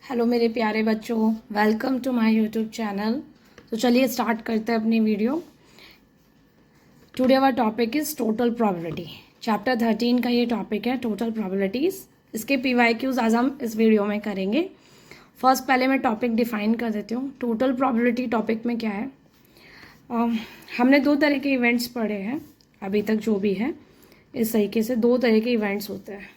Hello मेरे प्यारे बच्चों, welcome to my YouTube channel. तो चलिए स्टार्ट करते हैं अपनी video. Today our topic is total probability. Chapter 13 का ये टॉपिक है, टोटल प्रोबेबिलिटीज़। इसके PYQs आज हम इस वीडियो में करेंगे। फर्स्ट पहले मैं टॉपिक डिफाइन कर देती हूँ। टोटल प्रोबेबिलिटी टॉपिक में क्या है, हमने दो तरह के इवेंट्स पढ़े हैं अभी तक। जो भी है इस तरीके से दो तरह के इवेंट्स होते हैं।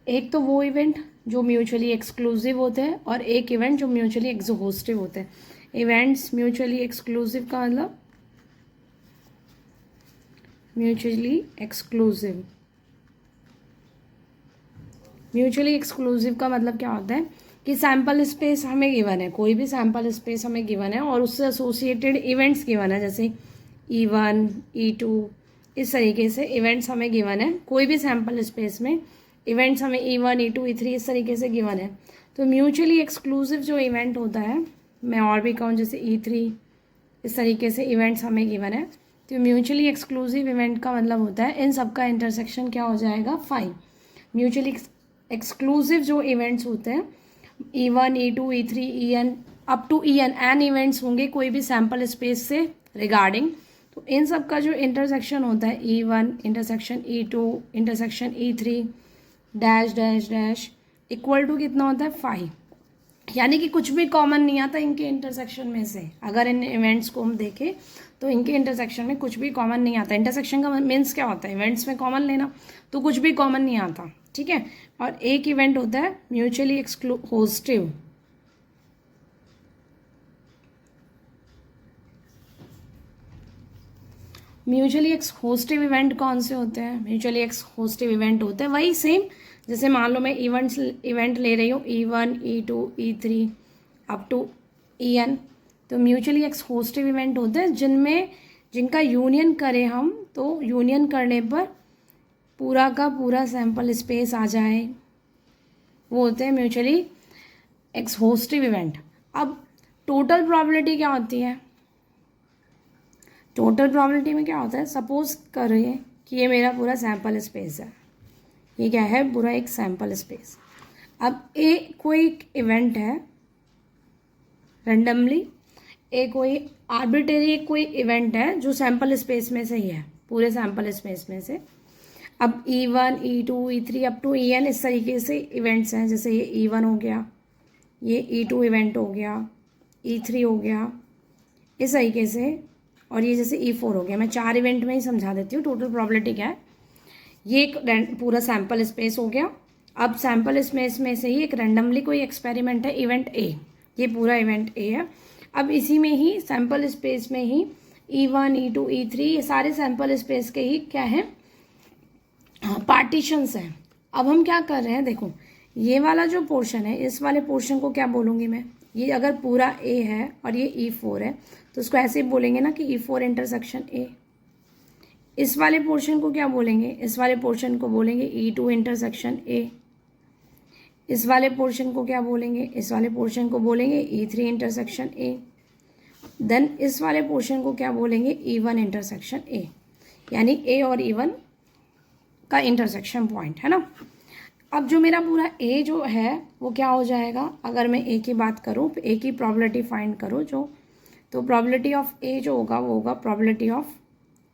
एक तो वो इवेंट जो म्यूचुअली एक्सक्लूसिव होते हैं और एक इवेंट जो म्यूचुअली एग्जॉस्टिव होते हैं। इवेंट्स म्यूचुअली एक्सक्लूसिव का मतलब म्यूचुअली एक्सक्लूसिव का मतलब क्या होता है कि सैम्पल स्पेस हमें गिवन है, कोई भी सैम्पल स्पेस हमें गिवन है और उससे एसोसिएटेड इवेंट्स गिवन है, जैसे E1 E2 इस तरीके से इवेंट्स हमें गिवन है। कोई भी सैम्पल स्पेस में इवेंट्स हमें E1 E2 E3 इस तरीके से गिवन है। तो म्यूचुअली एक्सक्लूसिव जो इवेंट होता है, मैं और भी कहूँ जैसे E3 इस तरीके से इवेंट्स हमें गिवन है। तो म्यूचुअली एक्सक्लूसिव इवेंट का मतलब होता है इन सब का इंटरसेक्शन क्या हो जाएगा, 5। म्यूचुअली एक्सक्लूसिव जो इवेंट्स होते हैं E1 E2 E3 EN up to EN N events होंगे कोई भी सैम्पल स्पेस से रिगार्डिंग। तो इन सब का जो इंटरसेक्शन होता है E1 intersection E2 intersection E3 dash dash dash equal to कितना होता है, 5। यानी कि कुछ भी कॉमन नहीं आता इनके इंटरसेक्शन में से। अगर इन इवेंट्स को हम देखें तो इनके इंटरसेक्शन में कुछ भी कॉमन नहीं आता। इंटरसेक्शन का मीन्स क्या होता है, इवेंट्स में कॉमन लेना। तो कुछ भी कॉमन नहीं आता, ठीक है। और एक इवेंट होता है mutually exclusive. Mutually exclusive event कौन से होते हैं, म्यूचुअली एक्सक्लूसिव इवेंट होते हैं वही सेम, जैसे मान लो मैं इवेंट ले रही हूँ E1 E2 E3 up to EN। तो म्यूचुअली एक्सक्लूसिव इवेंट होते हैं जिनका यूनियन करें हम, तो यूनियन करने पर पूरा का पूरा सैम्पल स्पेस आ जाए, वो होते हैं म्यूचुअली एक्सक्लूसिव इवेंट। अब टोटल प्रोबेबिलिटी क्या होती है, टोटल प्रोबेबिलिटी में क्या होता है, सपोज करिए कि ये मेरा पूरा सैम्पल स्पेस है, ये क्या है, पूरा एक सैम्पल स्पेस। अब कोई इवेंट है रैंडमली, कोई आर्बिट्रेरी कोई इवेंट है जो सैम्पल स्पेस में से ही है, पूरे सैम्पल स्पेस में से। अब E1 E2 E3 up to EN इस तरीके से इवेंट्स हैं, जैसे ये E1 हो गया, ये E2 इवेंट हो गया, E3 हो गया इस तरीके से, और ये जैसे E4 हो गया। मैं 4 इवेंट में ही समझा देती हूँ टोटल प्रोबेबिलिटी क्या है। ये एक पूरा सैम्पल स्पेस हो गया। अब सैम्पल स्पेस में से ही एक रैंडमली कोई एक्सपेरिमेंट है, इवेंट A, ये पूरा इवेंट A है। अब इसी में ही सैम्पल स्पेस में ही E1 E2 E3 ये सारे सैम्पल स्पेस के ही क्या है, पार्टीशंस हैं। अब हम क्या कर रहे हैं, देखो ये वाला जो पोर्शन है, इस वाले पोर्शन को क्या बोलूँगी मैं, ये अगर पूरा A है और ये E4 है तो उसको ऐसे ही बोलेंगे ना कि E4 इंटरसेक्शन A। इस वाले पोर्शन को क्या बोलेंगे, इस वाले पोर्शन को बोलेंगे E2 इंटरसेक्शन A। इस वाले पोर्शन को क्या बोलेंगे, इस वाले पोर्शन को बोलेंगे E3 इंटरसेक्शन A। देन इस वाले पोर्शन को क्या बोलेंगे, E1 इंटरसेक्शन A। यानी A और E1 का इंटरसेक्शन पॉइंट है ना। अब जो मेरा पूरा A जो है वो क्या हो जाएगा, अगर मैं A की बात करूँ, A की प्रोबेबिलिटी फाइंड करूँ जो, तो प्रोबेबिलिटी ऑफ A जो होगा वो होगा probability of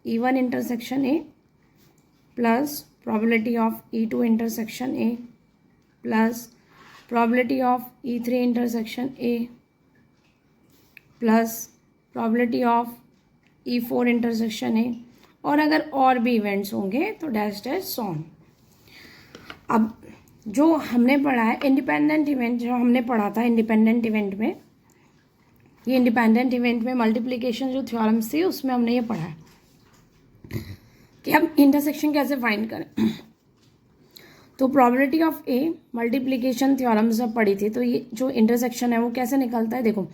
E1 intersection A plus probability of E2 intersection A plus probability of E3 intersection A plus probability of E4 intersection A, और अगर और भी इवेंट्स होंगे तो डैश डैश सॉन। अब जो हमने पढ़ा है इंडिपेंडेंट इवेंट, जो हमने पढ़ा था इंडिपेंडेंट इवेंट में, ये इंडिपेंडेंट इवेंट में मल्टीप्लिकेशन जो थ्योरम्स थी उसमें हमने ये पढ़ा है कि हम इंटरसेक्शन कैसे फाइंड करें। तो probability of A multiplication theorem से पढ़ी थी, तो ये जो इंटरसेक्शन है वो कैसे निकलता है, देखो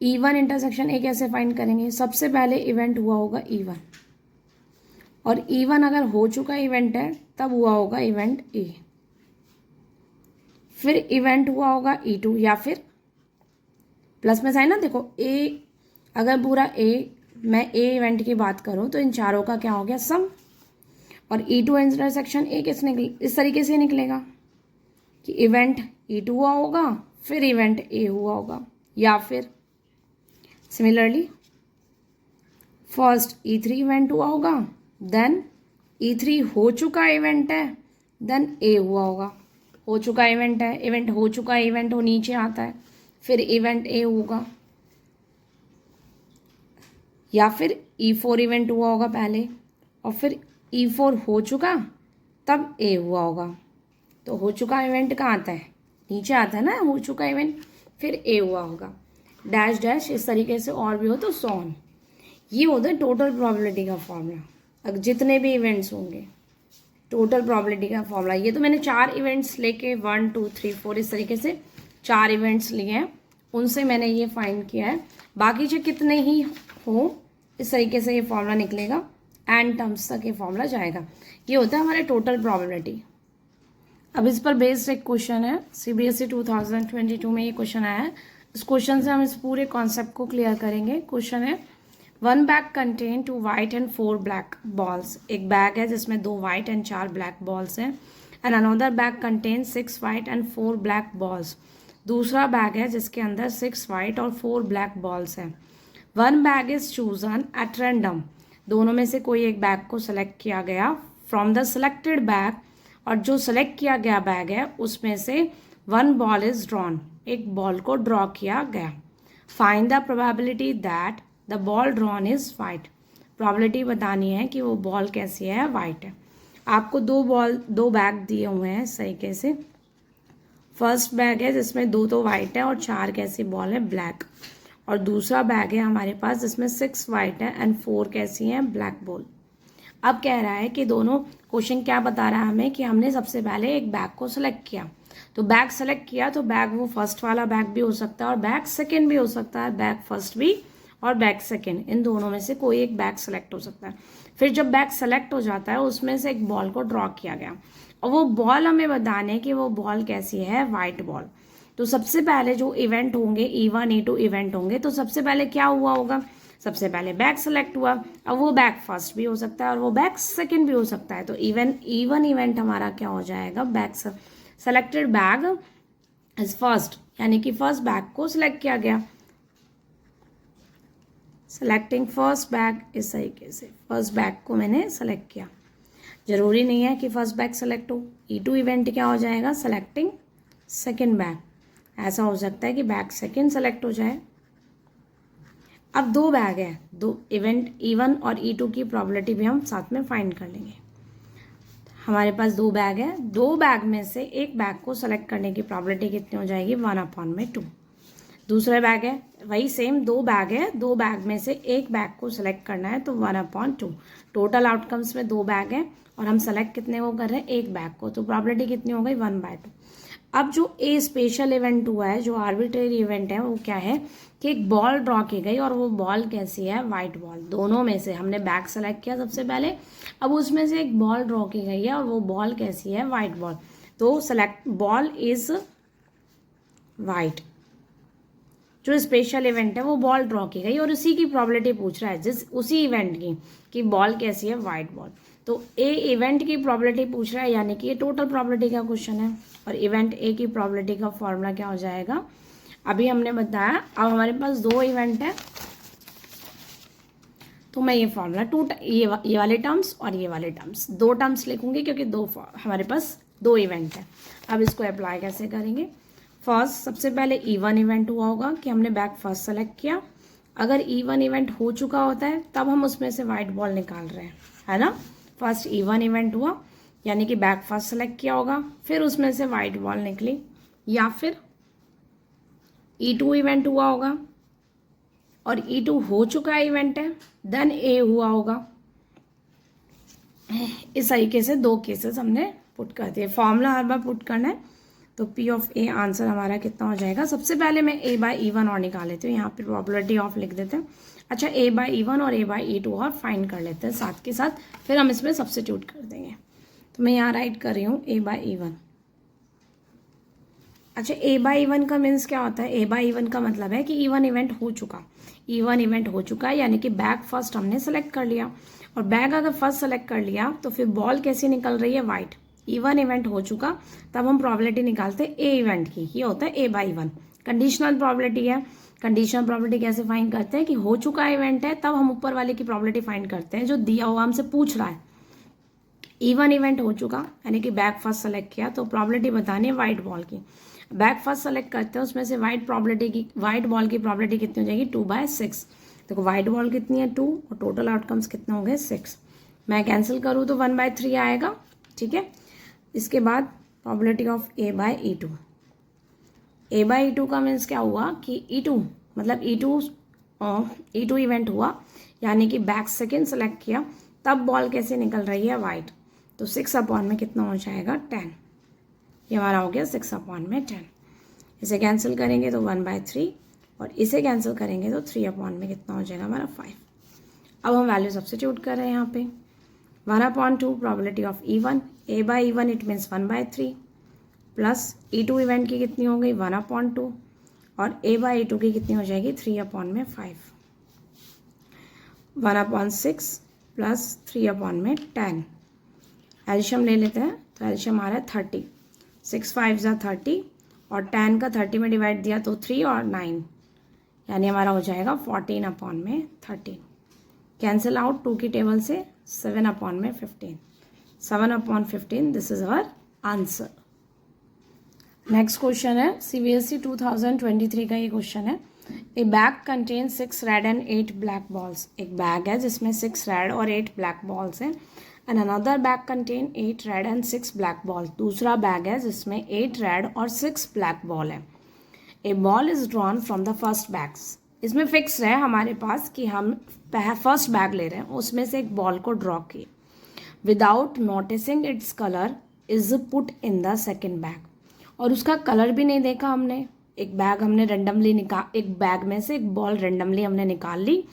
E1 इंटरसेक्शन A कैसे फाइंड करेंगे, सबसे पहले इवेंट हुआ होगा E1, और E1 अगर हो चुका इवेंट है तब हुआ होगा इवेंट A, फिर इवेंट हुआ होगा E2 या फिर प्लस में साइन ना। देखो A अगर पूरा मैं A इवेंट की बात करूँ तो इन चारों का क्या हो गया, सम, और E2 इंटरसेक्शन A किस निकले, इस तरीके से निकलेगा। कि इवेंट E2 हुआ होगा, फिर इवेंट A हुआ होगा, या फिर सिमिलरली फर्स्ट E3 इवेंट हुआ होगा, देन E3 हो चुका इवेंट है, देन A हुआ होगा। हो चुका इवेंट है, इवेंट हो चुका इवेंट वो नीचे आता है, फिर इवेंट A होगा, या फिर E4 इवेंट हुआ होगा पहले और फिर E4 हो चुका तब A हुआ होगा। तो हो चुका इवेंट कहाँ आता है, नीचे आता है ना, हो चुका इवेंट, फिर A हुआ होगा, डैश डैश इस तरीके से और भी हो तो सो ऑन। ये होता है टोटल प्रोबेबिलिटी का फॉर्मूला। अगर जितने भी इवेंट्स होंगे, टोटल प्रोबेबिलिटी का फॉर्मूला। ये तो मैंने 4 इवेंट्स लेके 1 2 3 4 इस तरीके से 4 इवेंट्स लिए हैं, उनसे मैंने ये फाइंड किया है। बाकी चाहे कितने ही हो इस तरीके से ये फॉर्मूला निकलेगा, एन टर्म्स तक ये फॉर्मूला जाएगा। ये होता है हमारे टोटल प्रोबेबिलिटी। अब इस पर बेस्ड एक क्वेश्चन है, CBSE 2022 में ये क्वेश्चन आया है। इस क्वेश्चन से हम इस पूरे कॉन्सेप्ट को क्लियर करेंगे। क्वेश्चन है 1 bag contain 2 white and 4 black balls. एक बैग है जिसमें 2 वाइट एंड 4 ब्लैक बॉल्स हैं। And another bag contain 6 white and 4 black balls. दूसरा बैग है जिसके अंदर 6 वाइट और 4 ब्लैक बॉल्स हैं। 1 bag is chosen at random. दोनों में से कोई एक बैग को सेलेक्ट किया गया फ्रॉम द सेलेक्टेड बैग, और जो सेलेक्ट किया गया बैग है उसमें से 1 बॉल इज ड्रॉन। एक बॉल को ड्रॉ किया गया। Find the probability that the ball drawn is white. Probability बतानी है कि वो बॉल कैसी है, वाइट है। आपको 2 बैग दिए हुए हैं इस तरीके से। फर्स्ट बैग है जिसमें 2 तो वाइट है और 4 कैसी बॉल है, ब्लैक। और दूसरा बैग है हमारे पास जिसमें 6 वाइट है एंड 4 कैसी हैं, ब्लैक बॉल। अब कह रहा है कि दोनों, क्वेश्चन क्या बता रहा है हमें कि हमने सबसे पहले एक बैग को सेलेक्ट किया। तो बैग सेलेक्ट किया तो बैग वो फर्स्ट वाला बैग भी हो सकता है और बैग सेकंड भी हो सकता है, बैग फर्स्ट भी और बैग सेकंड, इन दोनों में से कोई एक बैग सेलेक्ट हो सकता है। फिर जब बैग सेलेक्ट हो जाता है उसमें से एक बॉल को ड्रॉ किया गया और वो बॉल हमें बताने कि वो बॉल कैसी है, वाइट बॉल। तो सबसे पहले जो इवेंट होंगे E1 E2 इवेंट होंगे, तो सबसे पहले क्या हुआ होगा, सबसे पहले बैग सेलेक्ट हुआ। अब वो बैग फर्स्ट भी हो सकता है और वो बैग सेकंड भी हो सकता है। तो E1 इवेंट हमारा क्या हो जाएगा, bag selected bag is first, यानी कि फर्स्ट बैग को सिलेक्ट किया गया। सेलेक्टिंग फर्स्ट बैग इस तरीके से, फर्स्ट बैग को मैंने सेलेक्ट किया। जरूरी नहीं है कि फर्स्ट बैग सेलेक्ट हो। E2 इवेंट क्या हो जाएगा, सेलेक्टिंग सेकंड बैग। ऐसा हो सकता है कि बैग सेकंड सेलेक्ट हो जाए। अब 2 बैग है, 2 इवेंट E1 और E2 की प्रोबेबिलिटी भी हम साथ में फाइंड कर लेंगे। हमारे पास 2 बैग है, 2 बैग में से एक बैग को सेलेक्ट करने की प्रोबेबिलिटी कितनी हो जाएगी, 1/2। दूसरा बैग है वही सेम, 2 बैग है, 2 बैग में से एक बैग को सेलेक्ट करना है तो 1/2। टोटल आउटकम्स में 2 बैग है और हम सेलेक्ट कितने को कर रहे हैं, एक बैग को, तो प्रोबेबिलिटी कितनी हो गई, 1/2। अब जो ए स्पेशल इवेंट हुआ है, जो आर्बिट्रेरी इवेंट है, वो क्या है कि एक बॉल ड्रॉ की गई और वो बॉल कैसी है, वाइट बॉल। दोनों में से हमने बैग सेलेक्ट किया सबसे पहले, अब उसमें से एक बॉल ड्रॉ की गई है और वो बॉल कैसी है, वाइट बॉल। तो सेलेक्ट बॉल इज वाइट। जो स्पेशल इवेंट है वो बॉल ड्रॉ की गई और उसी की प्रोबेबिलिटी पूछ रहा है, जिस उसी इवेंट की, कि बॉल कैसी है, वाइट बॉल। तो ए इवेंट की प्रोबेबिलिटी पूछ रहा है, यानी कि ये टोटल प्रोबेबिलिटी का क्वेश्चन है। और इवेंट ए की प्रोबेबिलिटी का फॉर्मूला क्या हो जाएगा, अभी हमने बताया। अब हमारे पास 2 इवेंट है तो मैं ये फॉर्मूला ये वाले टर्म्स और ये वाले टर्म्स, 2 टर्म्स लिखूंगी क्योंकि हमारे पास 2 इवेंट है। अब इसको अप्लाई कैसे करेंगे, फर्स्ट सबसे पहले E1 इवेंट हुआ होगा कि हमने बैग फर्स्ट सेलेक्ट किया। अगर E1 इवेंट हो चुका होता है तब हम उसमें से वाइट बॉल निकाल रहे हैं, है ना। फर्स्ट E1 इवेंट हुआ यानी कि बैग फर्स्ट सेलेक्ट किया होगा, फिर उसमें से वाइट बॉल निकली। या फिर E2 इवेंट हुआ होगा और E2 हो चुका इवेंट है, देन A हुआ होगा। इस तरीके से 2 केसेस हमने पुट कर दिए। फॉर्मूला हर बार पुट करना है। तो P ऑफ A आंसर हमारा कितना हो जाएगा, सबसे पहले मैं A/E1 और निकाल लेती हूँ, यहाँ पे प्रोबेबिलिटी ऑफ लिख देते हैं। अच्छा, A/E1 और A/E2 और फाइंड कर लेते हैं साथ के साथ, फिर हम इसमें सब्स्टिट्यूट कर देंगे। तो मैं यहाँ राइट कर रही हूँ A/E1। अच्छा, A/E1 का मीन्स क्या होता है, A/E1 का मतलब है कि E1 इवेंट हो चुका, E1 इवेंट हो चुका है, यानी कि बैग फर्स्ट हमने सेलेक्ट कर लिया। और बैग अगर फर्स्ट सेलेक्ट कर लिया तो फिर बॉल कैसी निकल रही है, वाइट। E1 इवेंट हो चुका तब हम प्रॉबिलिटी निकालते हैं ए इवेंट की, ये होता है ए बाई वन। कंडीशनल प्रॉबिलिटी है, कंडीशनल प्रॉबिलिटी कैसे फाइंड करते हैं कि हो चुका इवेंट है तब हम ऊपर वाले की प्रॉबिलिटी फाइंड करते हैं जो दिया हुआ हमसे पूछ रहा है। E1 इवेंट हो चुका यानी कि बैक फर्स्ट सेलेक्ट किया तो प्रॉबिलिटी बतानी है वाइट बॉल की। बैक फर्स्ट सेलेक्ट करते हैं, उसमें से वाइट बॉल की प्रॉबिलिटी कितनी हो जाएगी 2/6। देखो वाइट बॉल कितनी है 2 और टोटल आउटकम्स कितने हो गए 6। मैं कैंसिल करूँ तो 1/3 आएगा, ठीक है। इसके बाद प्रॉबिलिटी ऑफ A/E2। A/E2 का मीन्स क्या हुआ कि E2 मतलब E2 इवेंट हुआ यानी कि बैक सेकेंड सेलेक्ट किया तब बॉल कैसे निकल रही है वाइट, तो 6 में कितना हो जाएगा 10। ये हमारा हो गया 6/10। इसे कैंसिल करेंगे तो 1/3 और इसे कैंसिल करेंगे तो 3 में कितना हो जाएगा हमारा 5। अब हम वैल्यू सब्स्टिट्यूट कर रहे हैं यहाँ पे। 1/2 probability of E1, A/E1 it means 1/3 plus E2 event की कितनी हो गई 1/2 और A/E2 की कितनी हो जाएगी 3/5। 1/6 प्लस 3/10। एल्शियम ले लेते हैं तो एल्शियम आ रहा है 30। 6 5 30 और 10 का 30 में डिवाइड दिया तो 3 और 9 यानी हमारा हो जाएगा 14/13। कैंसिल आउट 2 की टेबल से 7/15। 7/15 this is our answer. Next question है CBSE 2023 का ये क्वेश्चन है। A bag contain 6 red and 8 black balls. एक बैग है जिसमें 6 रेड और 8 ब्लैक बॉल्स हैं। And another bag contain 8 red and 6 black balls. दूसरा बैग है जिसमें 8 रेड और 6 ब्लैक बॉल है। A ball is drawn from the first bags. इसमें फिक्स है हमारे पास कि हम फर्स्ट बैग ले रहे हैं, उसमें से एक बॉल को ड्रॉ किए without noticing its colour is put in the second bag. और उसका कलर भी नहीं देखा हमने। एक बैग में से एक बॉल रेंडमली हमने निकाल ली,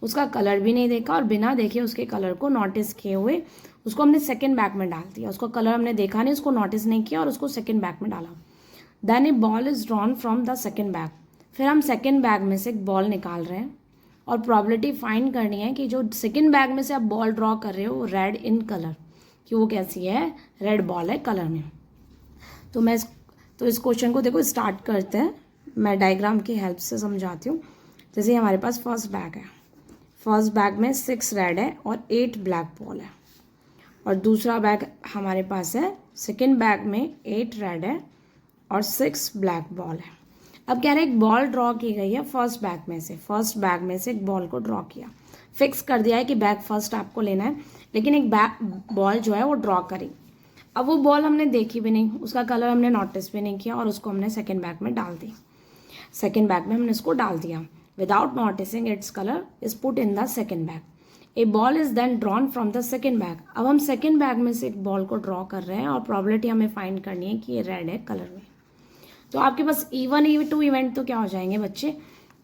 उसका कलर भी नहीं देखा और बिना देखे उसके कलर को नोटिस किए हुए उसको हमने सेकेंड बैग में डाल दिया। उसका कलर हमने देखा नहीं, उसको नोटिस नहीं किया और उसको सेकेंड बैग में डाला। Then a ball is drawn from the second bag. फिर हम सेकेंड बैग में से एक बॉल निकाल रहे हैं और प्रॉबिलिटी फाइंड करनी है कि जो सेकेंड बैग में से आप बॉल ड्रॉ कर रहे हो वो रेड इन कलर, कि वो कैसी है, रेड बॉल है कलर में। तो इस क्वेश्चन को देखो स्टार्ट करते हैं। मैं डायग्राम की हेल्प से समझाती हूँ। जैसे हमारे पास फर्स्ट बैग है, फर्स्ट बैग में 6 रेड है और 8 ब्लैक बॉल है। और दूसरा बैग हमारे पास है, सेकेंड बैग में 8 रेड है और 6 ब्लैक बॉल है। अब कह रहे हैं एक बॉल ड्रॉ की गई है फर्स्ट बैग में से एक बॉल को ड्रॉ किया, फिक्स कर दिया है कि बैग फर्स्ट आपको लेना है, लेकिन एक बॉल जो है वो ड्रॉ करी। अब वो बॉल हमने देखी भी नहीं, उसका कलर हमने नोटिस भी नहीं किया और उसको हमने सेकेंड बैग में डाल दी। सेकेंड बैग में हमने इसको डाल दिया without noticing its colour is put in the second bag. A ball is then drawn from the second bag. अब हम सेकेंड बैग में से एक बॉल को ड्रॉ कर रहे हैं और प्रॉबिलिटी हमें फाइंड करनी है कि ये रेड है कलर में। तो आपके पास E1 E2 इवेंट तो क्या हो जाएंगे बच्चे,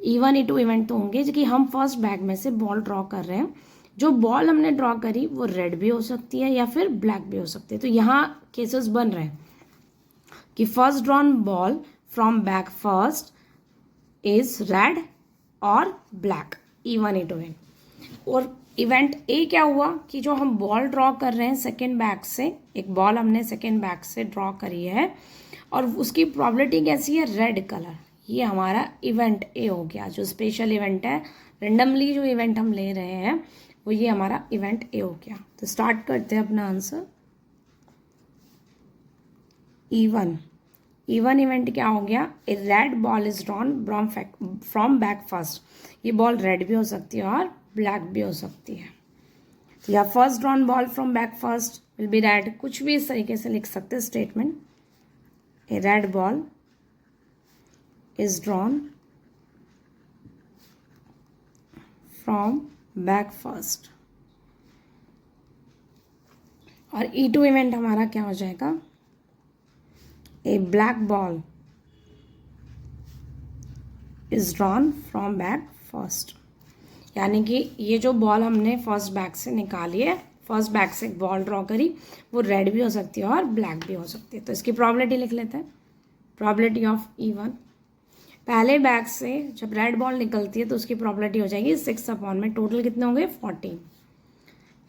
E1 E2 इवेंट तो होंगे कि हम फर्स्ट बैग में से बॉल ड्रॉ कर रहे हैं। जो बॉल हमने ड्रॉ करी वो रेड भी हो सकती है या फिर ब्लैक भी हो सकती है। तो यहाँ केसेस बन रहे हैं कि first drawn ball from bag first is red और ब्लैक, E1 E2 इवेंट। और इवेंट ए क्या हुआ कि जो हम बॉल ड्रॉ कर रहे हैं सेकेंड बैग से, एक बॉल हमने सेकेंड बैग से ड्रॉ करी है और उसकी प्रॉबिलिटी कैसी है, रेड कलर। ये हमारा इवेंट ए हो गया, जो स्पेशल इवेंट है, रेंडमली जो इवेंट हम ले रहे हैं वो ये हमारा इवेंट ए हो गया। तो स्टार्ट करते हैं अपना आंसर। E1 इवेंट क्या हो गया, a red ball is drawn from bag first. ये बॉल रेड भी हो सकती है और ब्लैक भी हो सकती है। या first drawn ball from bag first will be red, कुछ भी इस तरीके से लिख सकते हैं statement. A red ball is drawn from bag first. और E2 इवेंट हमारा क्या हो जाएगा, a black ball is drawn from bag first. यानी कि ये जो बॉल हमने फर्स्ट बैग से निकाली है, फर्स्ट बैग से एक बॉल ड्रॉ करी, वो रेड भी हो सकती है और ब्लैक भी हो सकती है। तो इसकी प्रॉबिलिटी लिख लेते हैं। प्रॉबिलिटी ऑफ E1, पहले बैग से जब रेड बॉल निकलती है तो उसकी प्रॉबिलिटी हो जाएगी 6 में, टोटल कितने होंगे 14।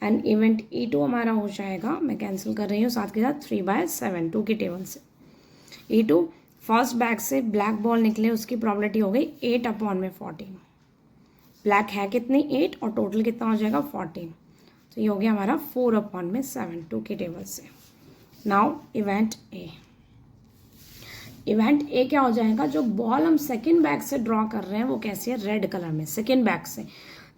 एंड इवेंट E2 हमारा हो जाएगा, मैं कैंसिल कर रही हूँ साथ के साथ 3/7 2 की टेबल से। E2 फर्स्ट बैग से ब्लैक बॉल निकले, उसकी प्रॉबिलिटी हो गई 8/14। ब्लैक है कितनी 8 और टोटल कितना हो जाएगा 14, तो ये हो गया हमारा 4/7 2 की टेबल से। Now event A. Event A क्या हो जाएगा, जो बॉल हम सेकंड बैग से ड्रॉ कर रहे हैं वो कैसी है, रेड कलर में। सेकंड बैग से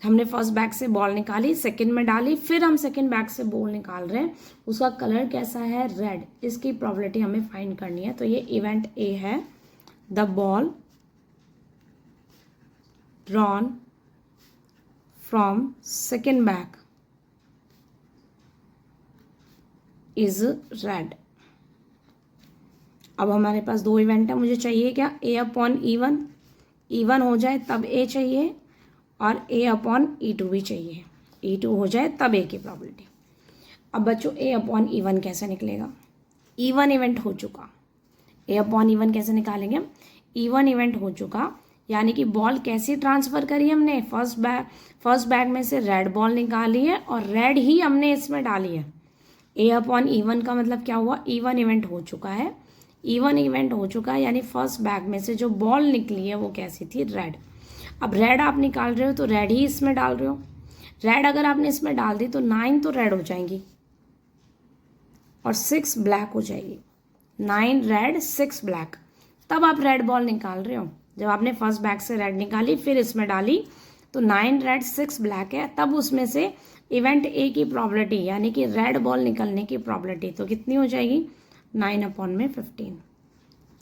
हमने फर्स्ट बैग से बॉल निकाली, सेकंड में डाली, फिर हम सेकंड बैग से बॉल निकाल रहे हैं, उसका कलर कैसा है, रेड। इसकी प्रोबेबिलिटी हमें फाइंड करनी है। तो ये इवेंट ए है, the ball drawn from second bag is red. अब हमारे पास दो इवेंट है, मुझे चाहिए क्या, A/E1। E1 हो जाए तब A चाहिए और A/E2 भी चाहिए। E2 हो जाए तब A की प्रॉबिलिटी। अब बच्चों A/E1 कैसे निकलेगा, E1 इवेंट हो चुका, A/E1 कैसे निकालेंगे हम, E1 इवेंट हो चुका, यानी कि बॉल कैसी ट्रांसफ़र करी हमने, फर्स्ट बैग में से रेड बॉल निकाली है और रेड ही हमने इसमें डाली है। A/E1 का मतलब क्या हुआ, E1 इवेंट हो चुका है, E1 इवेंट हो चुका है, यानी फर्स्ट बैग में से जो बॉल निकली है वो कैसी थी, रेड। अब रेड आप निकाल रहे हो तो रेड ही इसमें डाल रहे हो। रेड अगर आपने इसमें डाल दी तो 9 तो रेड हो जाएंगी और 6 ब्लैक हो जाएगी। 9 रेड 6 ब्लैक, तब आप रेड बॉल निकाल रहे हो। जब आपने फर्स्ट बैग से रेड निकाली फिर इसमें डाली तो 9 रेड 6 ब्लैक है, तब उसमें से इवेंट ए की प्रॉबिलिटी यानी कि रेड बॉल निकलने की प्रॉबिलिटी तो कितनी हो जाएगी, 9/15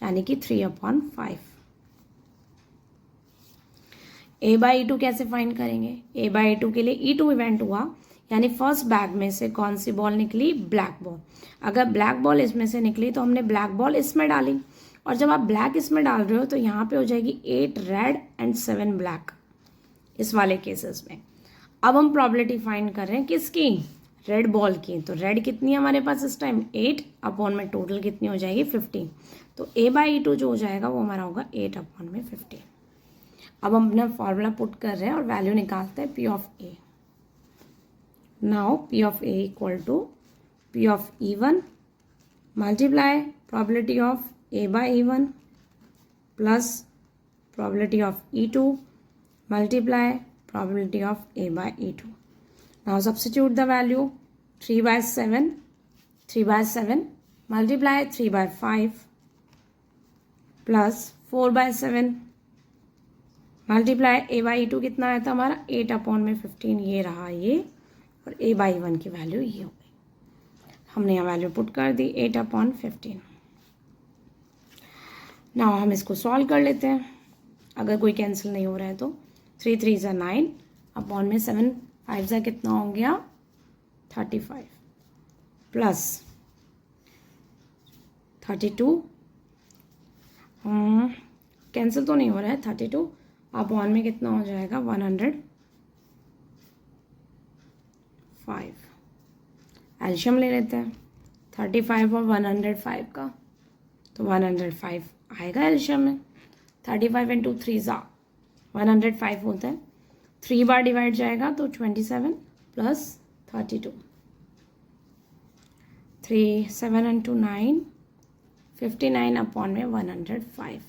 यानी कि 3/5। A/E2 कैसे फाइंड करेंगे, A/E2 के लिए E2 इवेंट हुआ, यानी फर्स्ट बैग में से कौन सी बॉल निकली, ब्लैक बॉल। अगर ब्लैक बॉल इसमें से निकली तो हमने ब्लैक बॉल इसमें डाली, और जब आप ब्लैक इसमें डाल रहे हो तो यहाँ पे हो जाएगी 8 रेड एंड 7 ब्लैक इस वाले केसेस में। अब हम प्रॉबिलिटी फाइंड कर रहे हैं किसकी, रेड बॉल की। तो रेड कितनी है हमारे पास इस टाइम 8 अपॉन में टोटल कितनी हो जाएगी 15। तो A/E2 जो हो जाएगा वो हमारा होगा 8/15। अब हम अपना फॉर्मूला पुट कर रहे हैं और वैल्यू निकालते हैं P(A). Now P(A) equal to P(E1) multiply probability of A/E1 plus probability of E2 multiply probability of A/E2. Now substitute the value 3/7 multiply 3/5 plus 4/7 multiply A/E2 कितना आया था हमारा 8/15, ये रहा ये, और A/E1 की वैल्यू ये हो गई। हमने यहाँ वैल्यू पुट कर दी 8/15। नाउ हम इसको सॉल्व कर लेते हैं, अगर कोई कैंसिल नहीं हो रहा है तो। 3 3 ज़ा 9 अपॉन में 7 5 ज़ा कितना हो गया 35 प्लस 32 कैंसिल तो नहीं हो रहा है, 32 अपॉन में कितना हो जाएगा 105। एल्शियम ले लेते हैं 35 और 105 का, तो 105 आएगा एल्शियम में। 35 इंटू 3 ज़ा 105 होता है, 3 बार डिवाइड जाएगा तो 27 प्लस 32, 3 7 इंटू 9 59 अपॉन में 105।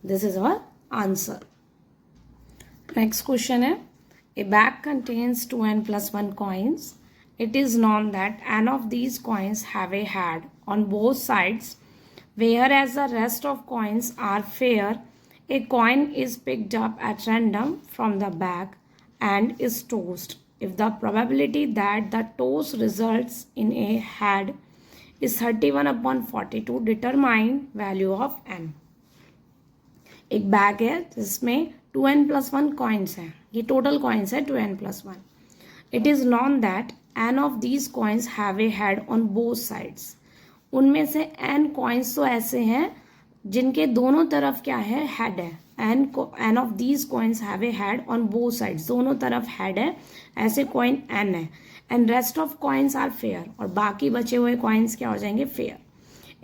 This is our answer. Next question है, a bag contains 2n+1 coins. It is known that n of these coins have a head on both sides, whereas the rest of coins are fair. A coin is picked up at random from the bag and is tossed. If the probability that the toss results in a head is 31/42, determine value of n. एक bag है जिसमें 2n+1 coins है, ये total coins है 2n+1. It is known that n of these coins have a head on both sides. उनमें से n coins तो ऐसे हैं जिनके दोनों तरफ क्या है, हेड है। n of these coins have a head on both sides, दोनों तरफ हेड है, ऐसे कॉइन n है। And rest of coins are fair, और बाकी बचे हुए कॉइन्स क्या हो जाएंगे, फेयर।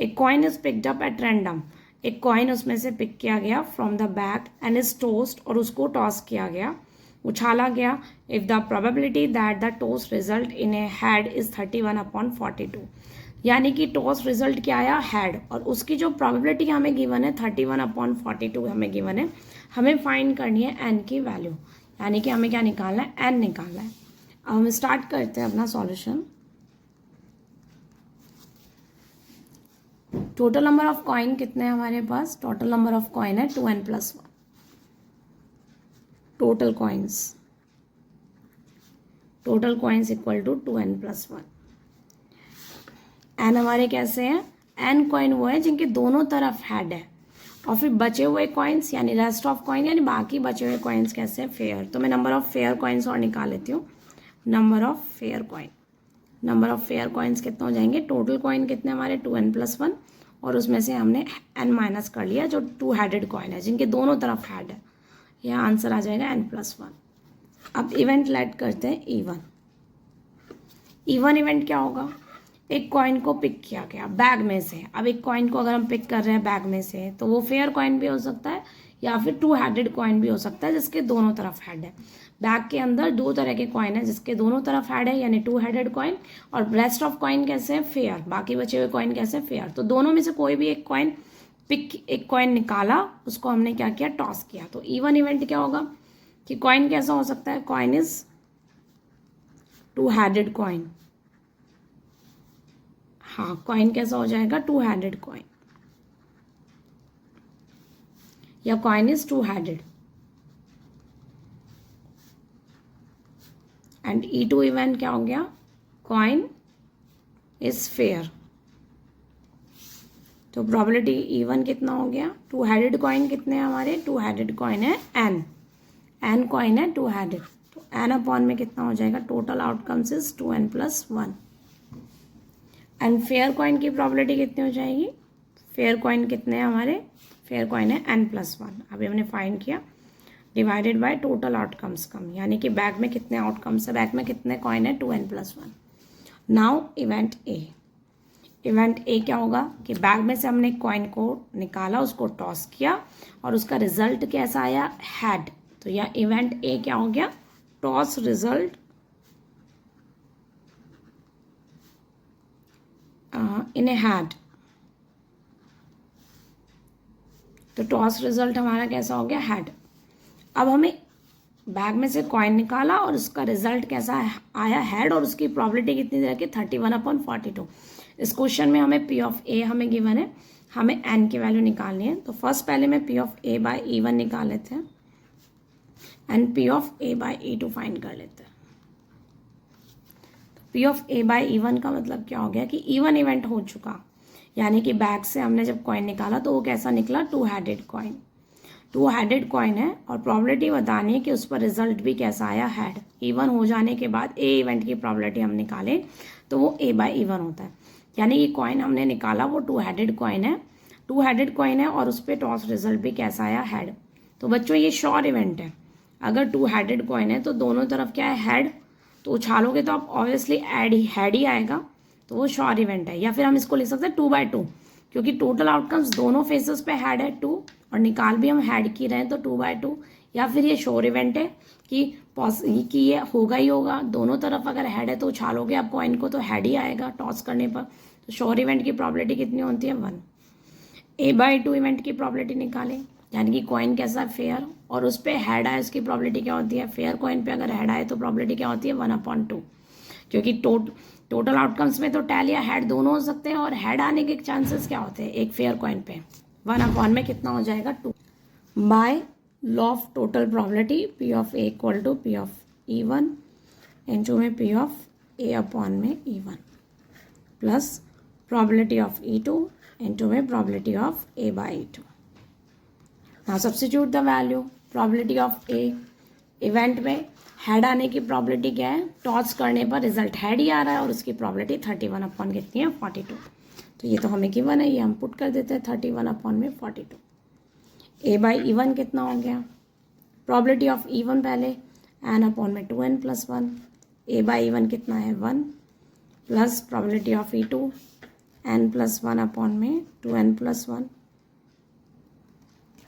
एक coin is picked up at random, एक कॉइन उसमें से पिक किया गया from the bag and is tossed, और उसको टॉस किया गया उछाला गया। If the probability that the toss result in A head is 31/42, यानी कि टॉस रिजल्ट क्या आया, हेड, और उसकी जो प्रोबेबिलिटी हमें गिवन है 31/42 हमें गिवन है। हमें फाइंड करनी है एन की वैल्यू, यानी कि हमें क्या निकालना है, एन निकालना है। अब हम स्टार्ट करते हैं अपना solution. Total number of coin कितने हैं हमारे पास, टोटल नंबर ऑफ कॉइन है 2n+1, total coins equal to 2n+1। N हमारे कैसे हैं, एन कॉइन वो है जिनके दोनों तरफ हेड है, और फिर बचे हुए कॉइन्स यानी रेस्ट ऑफ कॉइन यानी बाकी बचे हुए कॉइन्स कैसे हैं, फेयर। तो मैं नंबर ऑफ फेयर कॉइन्स और निकाल लेती हूँ। नंबर ऑफ फेयर कॉइन्स कितने हो जाएंगे, टोटल कॉइन कितने हमारे 2n+1, और उसमें से हमने n माइनस कर लिया जो 2 हेडेड कॉइन है जिनके दोनों तरफ हेड है। यह आंसर आ जाएगा n+1। अब इवेंट लेट करते हैं इवन। इवेंट क्या होगा, एक कॉइन को पिक किया गया बैग में से। अब एक कॉइन को अगर हम पिक कर रहे हैं बैग में से तो वो फेयर कॉइन भी हो सकता है या फिर 2 हेडेड कॉइन भी हो सकता है जिसके दोनों तरफ हेड है। बैग के अंदर 2 तरह के कॉइन है जिसके दोनों तरफ हेड है यानी 2 हेडेड कॉइन, और रेस्ट ऑफ कॉइन कैसे हैं, फेयर, बाकी बचे हुए कॉइन कैसे हैं, फेयर। तो दोनों में से कोई भी एक कॉइन निकाला, उसको हमने क्या किया, टॉस किया। तो इवन इवेंट क्या होगा कि कॉइन कैसा हो सकता है, कॉइन इज 2 हेडेड कॉइन। हाँ, कॉइन कैसा हो जाएगा, 2 हेडेड कॉइन, या coin is 2 headed. And E2 event क्या हो गया, कॉइन इज फेयर। तो प्रोबेबिलिटी E1 कितना हो गया, 2 हेडेड कॉइन कितने हैं हमारे, 2 हेडेड कॉइन है एन कॉइन है 2 हेडेड। तो एन अपॉन में कितना हो जाएगा, total outcomes is 2n+1। And fair coin की प्रोबेबिलिटी कितनी हो जाएगी, फेयर कॉइन कितने हैं हमारे, फेयर कॉइन है n+1। अभी हमने फाइंड किया, डिवाइडेड बाय टोटल आउटकम्स कम, यानी कि बैग में कितने आउटकम्स है, बैग में कितने कॉइन है, 2n+1। नाउ इवेंट ए क्या होगा कि बैग में से हमने कॉइन को निकाला, उसको टॉस किया, और उसका रिजल्ट कैसा आया, हेड। तो यह इवेंट ए क्या हो गया, toss result in A had. तो टॉस रिजल्ट हमारा कैसा हो गया, हैड। अब हमें बैग में से कॉइन निकाला और उसका रिजल्ट कैसा आया, हैड, और उसकी प्रोबेबिलिटी कितनी दे रखी, 31/42। इस क्वेश्चन में हमें P ऑफ ए हमें गिवन है, हमें एन की वैल्यू निकालनी है। तो फर्स्ट पहले मैं P of A by E1 निकाल लेते हैं and P of A by E2 find कर लेते हैं। P of A by E1 का मतलब क्या हो गया कि E1 इवेंट हो चुका, यानी कि बैग से हमने जब कॉइन निकाला तो वो कैसा निकला, 2 हेडेड कॉइन। 2 हेडेड कॉइन है और प्रोबेबिलिटी बतानी है कि उस पर रिजल्ट भी कैसा आया, हेड। E1 हो जाने के बाद ए इवेंट की प्रोबेबिलिटी हम निकालें तो वो A बाई E1 होता है, यानी कि कॉइन हमने निकाला वो 2 हेडेड कॉइन है और उस पर टॉस रिजल्ट भी कैसा आया, हेड। तो बच्चों ये श्योर इवेंट है, अगर 2 हेडेड कॉइन है तो दोनों तरफ क्या है, हेड, तो उछालोगे तो आप ऑब्वियसली हेड ही आएगा, तो वो श्योर इवेंट है। या फिर हम इसको लिख सकते हैं 2/2, क्योंकि टोटल आउटकम्स दोनों फेसेस पे हेड है 2, और निकाल भी हम हेड की रहे हैं तो 2/2। या फिर ये श्योर इवेंट है कि ये होगा ही होगा, दोनों तरफ अगर हेड है तो उछालोगे आप कॉइन को तो हेड ही आएगा टॉस करने पर। तो श्योर इवेंट की प्रोबेबिलिटी कितनी होती है, 1। A/2 इवेंट की प्रोबेबिलिटी निकालें, यानी कि कॉइन कैसा फेयर और उस पर हेड आए, उसकी प्रोबेबिलिटी क्या होती है, फेयर कॉइन पे अगर हेड आए तो प्रोबेबिलिटी क्या होती है, 1/2। क्योंकि टोटल आउटकम्स में तो टेल या हेड दोनों हो सकते हैं, और हेड आने के चांसेस क्या होते हैं एक फेयर कॉइन पे, 1/, में कितना हो जाएगा, 2। By law of total probability P of A equal to P of E1 into में P ऑफ ए अपॉन में E1 plus probability of E2 into में probability of A by E2। Now substitute the value, probability of a event में head आने की probability क्या है, toss करने पर रिजल्ट हेड ही आ रहा है और उसकी प्रोबेबिलिटी 31 कितनी है, 42। तो ये तो हमें गिवन है, ये हम पुट कर देते हैं 31/42। A/E1 कितना हो गया, प्रोबेबिलिटी ऑफ E1 पहले n/में 2n+1, A/E1 कितना है 1, plus probability of E2 n+1 में 2n+1,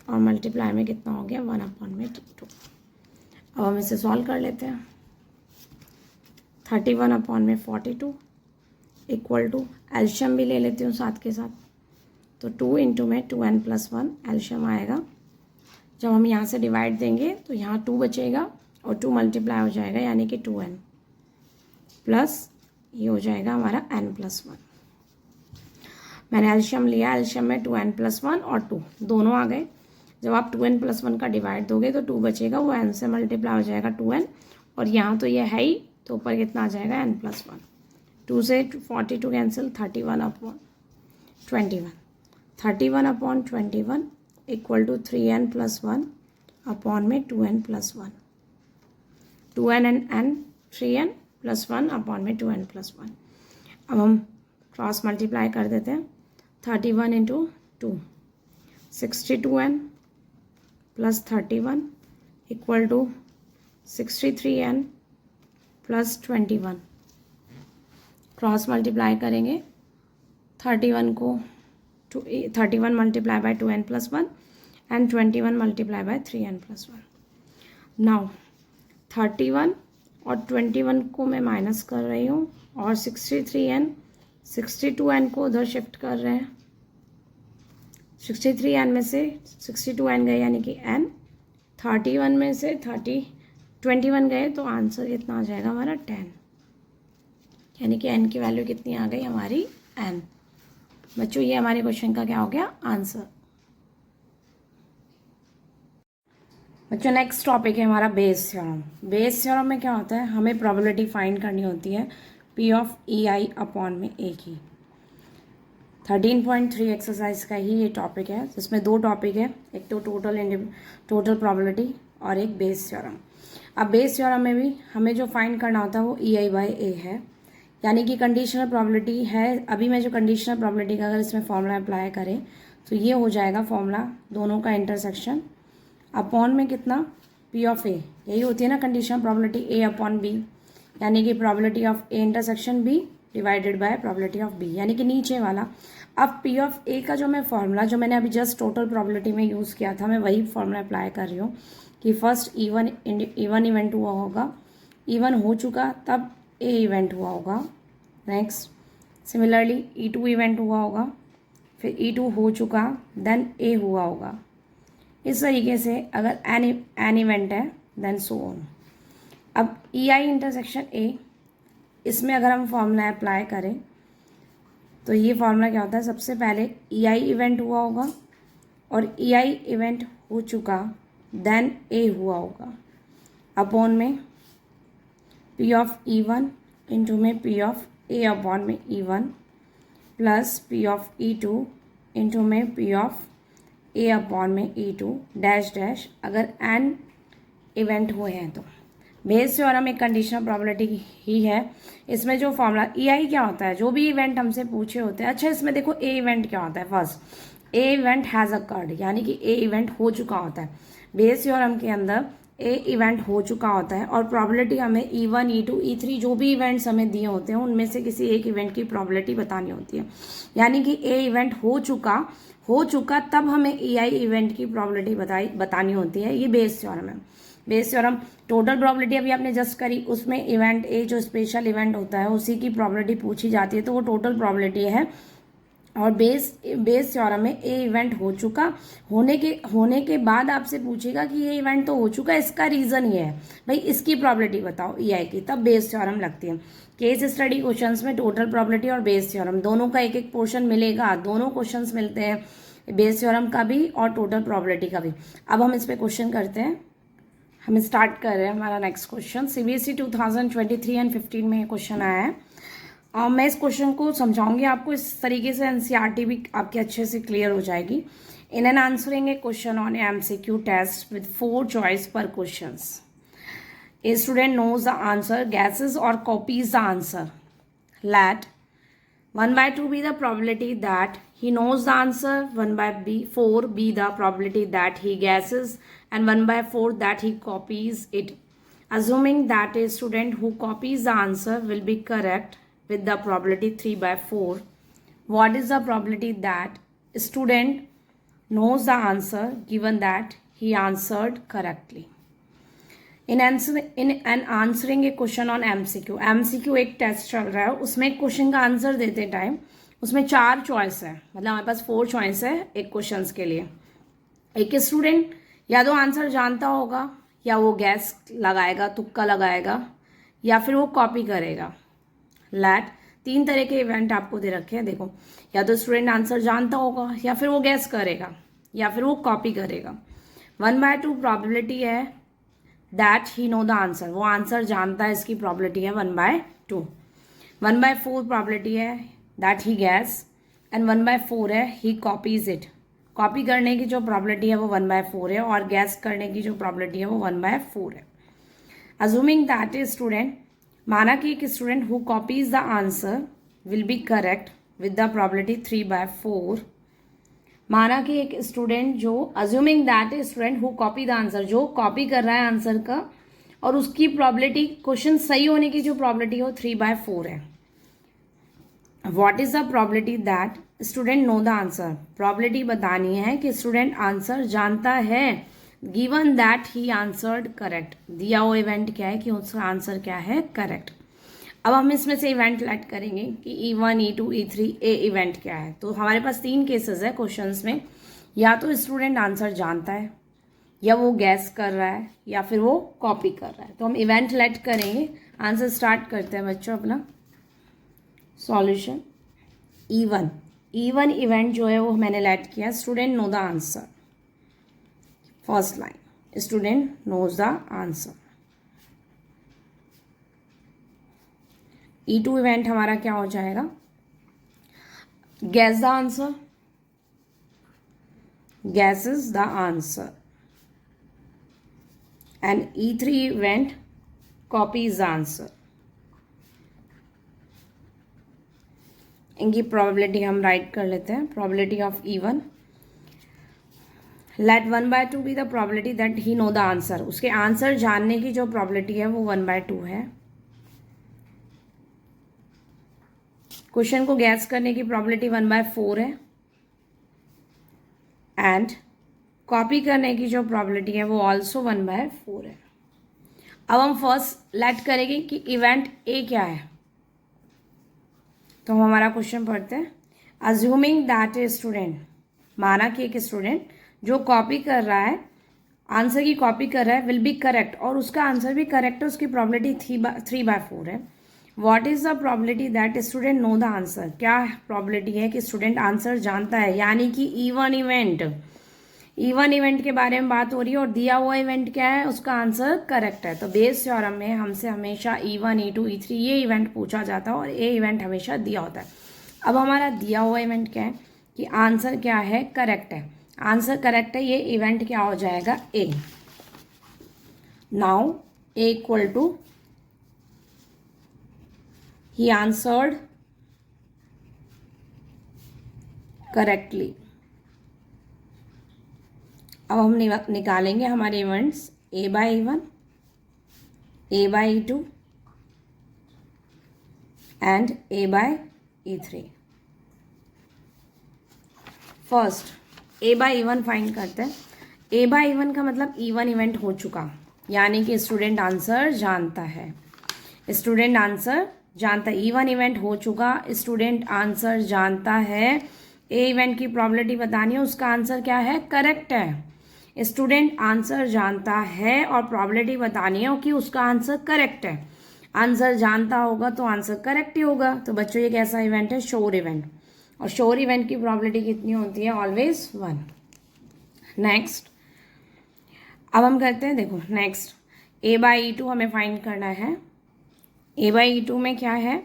और मल्टीप्लाई में कितना हो गया 1/2। अब हम इसे सॉल्व कर लेते हैं। 31 अपॉन में 42 इक्वल टू एल्शियम भी ले लेती हूँ साथ के साथ, तो 2 इंटू में 2n+1 एल्शियम आएगा। जब हम यहाँ से डिवाइड देंगे तो यहाँ 2 बचेगा और 2 मल्टीप्लाई हो जाएगा, यानी कि 2n प्लस ये हो जाएगा हमारा n+1। मैंने एल्शियम लिया, एल्शियम में 2n+1 और 2 दोनों आ गए। जब आप 2n+1 का डिवाइड दोगे तो 2 बचेगा, वो n से मल्टीप्लाई हो जाएगा 2n, और यहाँ तो ये है ही, तो ऊपर कितना आ जाएगा n+1। 2 से 42 cancel, 31 upon 21। 31 upon 21 equal to 3n+1 upon में 2n+1। 2n and n 3n+1 upon में 2n+1। अब हम क्रॉस मल्टीप्लाई कर देते हैं। 31 into 2 62n plus 31 equal to 63n plus 21। Cross multiply करेंगे 31 को 31 multiply by 2n+1 and 21 multiply by 3n+1। Now 31 और 21 को मैं माइनस कर रही हूँ और 63n 62n को उधर शिफ्ट कर रहे हैं। 63n में से 62n गए यानी कि n, 31 में से 21 गए तो आंसर कितना आ जाएगा हमारा 10, यानी कि n की वैल्यू कितनी आ गई हमारी n। बच्चों ये हमारे क्वेश्चन का क्या हो गया आंसर। बच्चों नेक्स्ट टॉपिक है हमारा बेस थ्योरम। बेस थ्योरम में क्या होता है, हमें प्रोबेबिलिटी फाइंड करनी होती है P ऑफ EI अपॉन में A की। 13.3 एक्सरसाइज का ही ये टॉपिक है, जिसमें 2 टॉपिक है, एक तो टोटल प्रोबेबिलिटी और एक बेस थ्योरम। अब बेस थ्योरम में भी हमें जो फाइंड करना होता है वो EI/A है, यानी कि कंडीशनल प्रोबेबिलिटी है। अभी मैं जो कंडीशनल प्रोबेबिलिटी का अगर इसमें फॉर्मूला अप्लाई करें तो ये हो जाएगा फॉर्मूला दोनों का इंटरसेक्शन अपॉन में कितना P ऑफ A, यही होती है ना conditional probability A upon B, यानी कि probability of A intersection B divided by probability of B, यानी कि नीचे वाला। अब P ऑफ A का जो मैं फॉर्मूला जो मैंने अभी जस्ट टोटल प्रोबेबिलिटी में यूज़ किया था, मैं वही फॉर्मूला अप्लाई कर रही हूँ कि फर्स्ट E1 इवेंट हुआ होगा, E1 हो चुका तब A इवेंट हुआ होगा। नेक्स्ट सिमिलरली E2 इवेंट हुआ होगा, फिर E2 हो चुका देन A हुआ होगा। इस तरीके से अगर एन इवेंट है देन सो ऑन। अब EI इंटरसेक्शन A, इसमें अगर हम फॉर्मूला अप्लाई करें तो ये फॉर्मूला क्या होता है, सबसे पहले EI इवेंट हुआ होगा और EI इवेंट हो चुका देन A हुआ होगा अपॉन में P ऑफ E1 इंटू में P ऑफ A अपॉन में E1 plus P of E2 into में P ऑफ A अपॉन में E2 डैश डैश अगर n इवेंट हुए हैं तो। बेस थ्योरम एक कंडीशनल प्रोबेबिलिटी ही है। इसमें जो फॉर्मूला EI क्या होता है, जो भी इवेंट हमसे पूछे होते हैं। अच्छा इसमें देखो A इवेंट क्या होता है, first A event has occurred, यानी कि A इवेंट हो चुका होता है। बेस थ्योरम के अंदर A इवेंट हो चुका होता है और प्रोबेबिलिटी हमें E1 E2 E3 जो भी इवेंट्स हमें दिए होते हैं उनमें से किसी एक इवेंट की प्रोबेबिलिटी बतानी होती है, यानी कि A इवेंट हो चुका तब हमें EI इवेंट की प्रोबेबिलिटी बतानी होती है। ये बेस थ्योरम है। बेस थ्योरम टोटल प्रोबेबिलिटी अभी आपने जस्ट करी, उसमें इवेंट A जो स्पेशल इवेंट होता है उसी की प्रोबेबिलिटी पूछी जाती है, तो वो टोटल प्रोबेबिलिटी है। और बेस थ्योरम में A इवेंट हो चुका होने के बाद आपसे पूछेगा कि ये इवेंट तो हो चुका है, इसका रीज़न ये है, भाई इसकी प्रोबेबिलिटी बताओ EI की, तब बेस थ्योरम लगती है। केस स्टडी क्वेश्चंस में टोटल प्रोबेबिलिटी और बेस थ्योरम दोनों का एक एक पोर्शन मिलेगा, दोनों क्वेश्चंस मिलते हैं, बेस थ्योरम का भी और टोटल प्रोबेबिलिटी का भी। अब हम इस पर क्वेश्चन करते हैं। हम स्टार्ट कर रहे हैं हमारा नेक्स्ट क्वेश्चन। CBSE 2023 एंड 15 में क्वेश्चन आया है। मैं इस क्वेश्चन को समझाऊंगी आपको, इस तरीके से NCERT भी आपके अच्छे से क्लियर हो जाएगी। In an answering a question on MCQ test with 4 choice per question, a student knows the answer, guesses or copies the answer. Let 1/2 be the probability that he knows the answer, 1/4 be the probability that he guesses, and 1/4 that he copies it. Assuming that a student who copies the answer will be correct with the probability 3/4, what is the probability that a student knows the answer given that he answered correctly? In an answering a question on MCQ, MCQ एक test चल रहा है, उसमें एक question का answer देते time उसमें 4 choice है, मतलब हमारे पास 4 चॉइस है एक क्वेश्चन के लिए। एक स्टूडेंट या तो आंसर जानता होगा, या वो गैस लगाएगा, तुक्का लगाएगा, या फिर वो कॉपी करेगा। लैट 3 तरह के इवेंट आपको दे रखे हैं, देखो, या तो स्टूडेंट आंसर जानता होगा, या फिर वो गैस करेगा, या फिर वो कॉपी करेगा। 1/2 प्रोबेबिलिटी है that he know the answer, वो आंसर जानता है, इसकी प्रोबेबिलिटी है 1/2। 1/4 प्रोबेबिलिटी है दैट ही गैस, एंड 1/4 है ही कॉपीज इट। कॉपी करने की जो प्रोबेबिलिटी है वो 1/4 है, और गैस करने की जो प्रोबेबिलिटी है वो 1/4 है। अज्यूमिंग दैट ए स्टूडेंट, माना कि एक student who copies the answer will be correct with the probability 3/4। माना कि एक स्टूडेंट जो, assuming that a student who copy the answer, जो कॉपी कर रहा है आंसर का, और उसकी प्रोबेबिलिटी, क्वेश्चन सही होने की जो प्रोबेबिलिटी है वो 3/4 है। What is the probability that student know the answer, probability बतानी है कि स्टूडेंट आंसर जानता है, given that he answered correct, दिया हुआ इवेंट क्या है कि उसका आंसर क्या है, करेक्ट। अब हम इसमें से इवेंट लेट करेंगे कि E1, E2, E3 ए इवेंट क्या है। तो हमारे पास 3 केसेस है क्वेश्चंस में, या तो स्टूडेंट आंसर जानता है, या वो गैस कर रहा है, या फिर वो कॉपी कर रहा है। तो हम इवेंट लेट करेंगे। आंसर स्टार्ट करते हैं बच्चों अपना सॉल्यूशन। E1 इवेंट जो है वो मैंने लेट किया, student know the answer. First line, student knows the answer. E2 event हमारा क्या हो जाएगा, guess the answer, guesses the answer, and E3 event copies the answer. इनकी प्रोबेबिलिटी हम राइट कर लेते हैं। Probability of E1, let 1/2 be the probability that he know the answer, उसके आंसर जानने की जो प्रोबेबिलिटी है वो 1/2 है। क्वेश्चन को गैस करने की प्रोबेबिलिटी 1/4 है, एंड कॉपी करने की जो प्रोबेबिलिटी है वो ऑल्सो 1/4 है। अब हम फर्स्ट लेट करेंगे कि इवेंट ए क्या है। तो हम हमारा क्वेश्चन पढ़ते हैं। अज्यूमिंग दैट ए स्टूडेंट, माना कि एक स्टूडेंट जो कॉपी कर रहा है, आंसर की कॉपी कर रहा है, विल बी करेक्ट, और उसका आंसर भी करेक्ट है, उसकी प्रोबेबिलिटी 3/4 है। What is the probability that student know the answer, क्या प्रोबेबिलिटी है कि स्टूडेंट आंसर जानता है, यानी कि E1 इवेंट के बारे में बात हो रही है, और दिया हुआ इवेंट क्या है, उसका आंसर करेक्ट है। तो बेस थ्योरम में हमसे हमेशा E1, E2, E3 ये इवेंट पूछा जाता है, और ए इवेंट हमेशा दिया होता है। अब हमारा दिया हुआ इवेंट क्या है कि आंसर क्या है, करेक्ट है। आंसर करेक्ट है, ये इवेंट क्या हो जाएगा, A. Now A equal to he answered correctly। अब हम निकालेंगे हमारे events A/E1, A/E2 and A/E3। First A/E1 find करते हैं। A/E1 का मतलब E1 इवेंट हो चुका, यानी कि स्टूडेंट आंसर जानता है, स्टूडेंट आंसर जानता है। E1 इवेंट हो चुका, स्टूडेंट आंसर जानता है। ए इवेंट की प्रोबेबिलिटी बतानी है, उसका आंसर क्या है, करेक्ट है। स्टूडेंट आंसर जानता है और प्रोबेबिलिटी बतानी है कि उसका आंसर करेक्ट है। आंसर जानता होगा तो आंसर करेक्ट ही होगा। तो बच्चों ये कैसा इवेंट है, श्योर इवेंट, और श्योर इवेंट की प्रोबेबिलिटी कितनी होती है, ऑलवेज 1। नेक्स्ट अब हम करते हैं, देखो नेक्स्ट A/E2 हमें फाइंड करना है। A/E2 में क्या है,